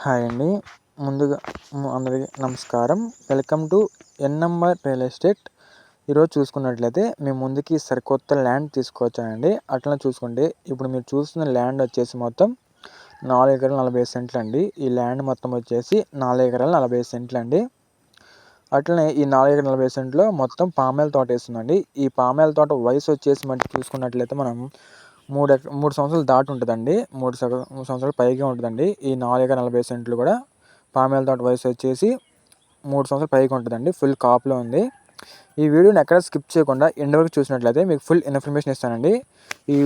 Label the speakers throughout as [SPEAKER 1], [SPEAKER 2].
[SPEAKER 1] Hi అండి. ముందుగా అందరికీ నమస్కారం. Welcome to NMR real estate. ఈరోజు చూసుకున్నట్లయితే మేము ముందుకి సరికొత్త ల్యాండ్ తీసుకొచ్చానండి. అట్లా చూసుకుంటే ఇప్పుడు మీరు చూస్తున్న ల్యాండ్ వచ్చేసి మొత్తం 4 ఎకరాల 40 సెంట్లు అండి. ఈ ల్యాండ్ మొత్తం వచ్చేసి 4 ఎకరాల 40 సెంట్లు అండి. అట్లనే ఈ 4 ఎకరాల 40 సెంట్లో మొత్తం పామాయిల్ తోట వేస్తుందండి. ఈ పామాయిల్ తోట వయసు వచ్చేసి మనకి చూసుకున్నట్లయితే మనం 3 సంవత్సరాలు దాటి ఉంటుందండి. 3 సంవత్సరాలు పైగా ఉంటుందండి. ఈ 4 ఎకరాల 40 సెంట్లు కూడా పామాయిల్ తోట వయసు వచ్చేసి 3 సంవత్సరాలు పైగా ఉంటుందండి. ఫుల్ కాపులో ఉంది. ఈ వీడియోని ఎక్కడ స్కిప్ చేయకుండా ఎండ్ వరకు చూసినట్లయితే మీకు ఫుల్ ఇన్ఫర్మేషన్ ఇస్తానండి. ఈ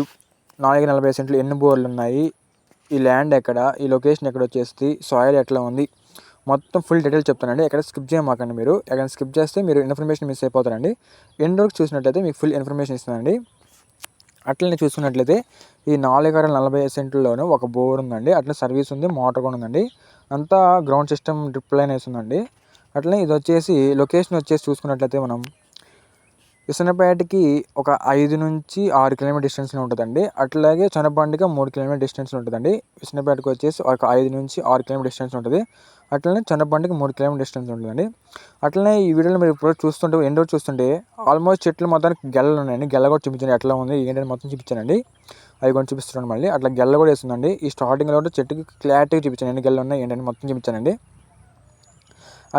[SPEAKER 1] 4 ఎకరాల 40 సెంట్లు ఎన్ని బోర్లు ఉన్నాయి, ఈ ల్యాండ్ ఎక్కడ, ఈ లొకేషన్ ఎక్కడ వచ్చేసి, సాయిల్ ఎట్లా ఉంది, మొత్తం ఫుల్ డీటెయిల్స్ చెప్తానండి. ఎక్కడ స్కిప్ చేయమాకండి. మీరు ఎక్కడ స్కిప్ చేస్తే మీరు ఇన్ఫర్మేషన్ మిస్ అయిపోతారండి. ఎండ్ వరకు చూసినట్లయితే మీకు ఫుల్ ఇన్ఫర్మేషన్ ఇస్తానండి. అట్లనే చూసుకున్నట్లయితే ఈ 4 ఎకరాల 40 సెంట్లలోనూ ఒక బోర్ ఉందండి. అట్లా సర్వీస్ ఉంది, మోటార్ కూడా ఉందండి. అంతా గ్రౌండ్ సిస్టమ్ డ్రిప్ లైన్ వేస్తుందండి. అట్లనే ఇది వచ్చేసి లొకేషన్ వచ్చేసి చూసుకున్నట్లయితే మనం విసనపేటకి ఒక 5 నుంచి 6 కిలోమీటర్ డిస్టెన్స్లో ఉంటుందండి. అట్లాగే చొనబండికి 3 కిలోమీటర్ డిస్టెన్స్లో ఉంటుందండి. విసనపేటకి వచ్చేసి ఒక 5 నుంచి 6 కిలోమీటర్ డిస్టెన్స్ ఉంటుంది. అట్లనే చొనబండికి 3 కిలోమీటర్ డిస్టెన్స్ ఉంటుందండి. అట్లనే ఈ వీడియోలో మీరు ఇప్పుడు చూస్తుంటే ఎండ్ వరకు చూస్తుంటే ఆల్మోస్ట్ చెట్లు మొత్తానికి గెల్లలు ఉన్నాయండి. గెల్ల కూడా చూపించండి ఎట్లా ఉంది ఏంటంటే మొత్తం చూపించానండి. అవి కూడా చూపిస్తున్నాను మళ్ళీ. అట్లా గెల్ల కూడా వేస్తుందండి. ఈ స్టార్టింగ్లో కూడా చెట్టుకి క్లారిటీగా చూపించాను ఎన్ని గెల్లలు ఉన్నాయి ఏంటంటే మొత్తం చూపించానండి.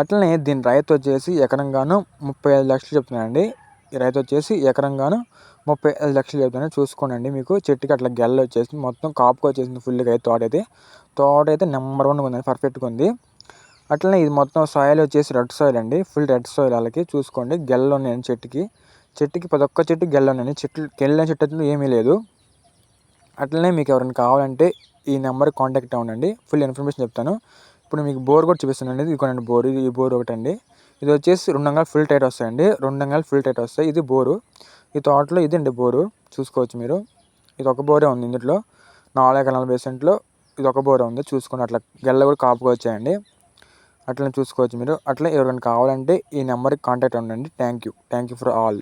[SPEAKER 1] అట్లనే దీని రైతు వచ్చేసి ఎకరంగాను 35 లక్షలు చెప్తున్నానండి. ఈ రైతు వచ్చేసి ఎకరంగాను 35 లక్షలు చెప్తున్నాను. చూసుకోండి. మీకు చెట్టుకి అట్లా గెల్ల వచ్చేసి మొత్తం కాపుకి వచ్చేసింది ఫుల్గా. అయితే తోట అయితే నెంబర్ 1 ఉందండి, పర్ఫెక్ట్గా ఉంది. అట్లనే ఇది మొత్తం సాయిల్ వచ్చేసి రెడ్ సాయిల్ అండి. Full red soil. వాళ్ళకి చూసుకోండి గెల్ల ఉన్నాయండి చెట్టుకి ప్రతి ఒక్క చెట్టుకి గెల్ల ఉన్నాయండి. గెల్ల చెట్టు అయితే ఏమీ లేదు. అట్లనే మీకు ఎవరైనా కావాలంటే ఈ నెంబర్కి కాంటాక్ట్ అవ్వండి. ఫుల్ ఇన్ఫర్మేషన్ చెప్తాను. ఇప్పుడు మీకు బోర్ కూడా చూపిస్తానండి. ఇదిగోండి బోర్. ఈ బోర్ ఒకటండి. ఇది వచ్చేసి 2 అంగాలు ఫుల్ టైట్ వస్తాయండి. 2 అంగాలు ఫుల్ టైట్ వస్తాయి. ఇది బోరు. ఈ తోటలో ఇదండి బోరు. చూసుకోవచ్చు మీరు. ఇది ఒక బోరే ఉంది ఇందులో. 4 ఎకరాల 40 సెంట్లో ఇది ఒక బోరే ఉంది. చూసుకోండి. అట్లా గెల్ల కూడా కాపుగా వచ్చాయండి. అట్లా చూసుకోవచ్చు మీరు. అట్లా ఎవరైనా కావాలంటే ఈ నెంబర్కి కాంటాక్ట్ అవ్వండి. Thank you for all.